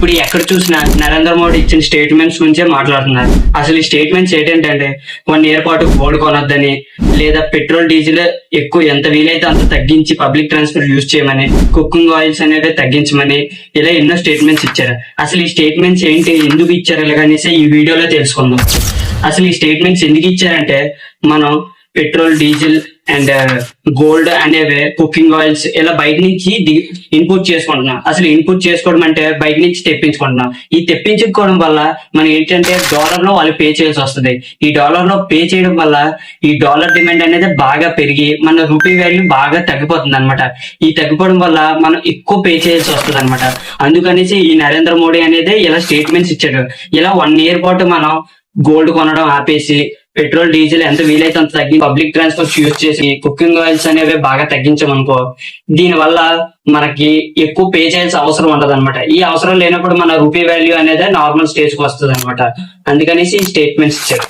ఇప్పుడు ఎక్కడ చూసినా నరేంద్ర మోడీ ఇచ్చిన స్టేట్మెంట్స్ గురించే మాట్లాడుతున్నారు. అసలు ఈ స్టేట్మెంట్స్ ఏంటంటే 1 year పాటు గోల్డ్ కొనొద్దని, లేదా పెట్రోల్ డీజిల్ ఎక్కువ ఎంత వీలైతే అంత తగ్గించి పబ్లిక్ ట్రాన్స్పోర్ట్ యూజ్ చేయమని, కుకింగ్ ఆయిల్స్ అనేది తగ్గించమని, ఇలా ఎన్నో స్టేట్మెంట్స్ ఇచ్చారు. అసలు ఈ స్టేట్మెంట్స్ ఏంటి, ఎందుకు ఇచ్చారు ఇలాగనేసి ఈ వీడియోలో తెలుసుకుందాం. అసలు ఈ స్టేట్మెంట్స్ ఎందుకు ఇచ్చారంటే, మనం పెట్రోల్ డీజిల్ అండ్ గోల్డ్ అనేవి, కుకింగ్ ఆయిల్స్ ఇలా బయట నుంచి ఇన్పుట్ చేసుకుంటున్నాం. అసలు ఇన్పుట్ చేసుకోవడం అంటే బయట నుంచి తెప్పించుకుంటున్నాం. ఈ తెప్పించుకోవడం వల్ల మనం ఏంటంటే డాలర్ లో వాళ్ళు పే చేయాల్సి వస్తుంది. ఈ డాలర్ లో పే చేయడం వల్ల ఈ డాలర్ డిమాండ్ అనేది బాగా పెరిగి మన రూపీ వాల్యూ బాగా తగ్గిపోతుంది అనమాట. ఈ తగ్గిపోవడం వల్ల మనం ఎక్కువ పే చేయాల్సి వస్తుంది అనమాట. అందుకనేసి ఈ నరేంద్ర మోడీ అనేది ఇలా స్టేట్మెంట్స్ ఇచ్చాడు. ఇలా 1 year పాటు మనం గోల్డ్ కొనడం ఆపేసి, పెట్రోల్ డీజిల్ ఎంత వీలైతే అంత తగ్గి పబ్లిక్ ట్రాన్స్పోర్ట్ యూజ్ చేసి, కుకింగ్ ఆయిల్స్ అనేవి బాగా తగ్గించామనుకో, దీని వల్ల మనకి ఎక్కువ పే చేయాల్సిన అవసరం ఉండదు అనమాట. ఈ అవసరం లేనప్పుడు మన రూపీ వాల్యూ అనేది నార్మల్ స్టేజ్ కి వస్తుంది అనమాట. అందుకనేసి ఈ స్టేట్మెంట్స్ ఇచ్చారు.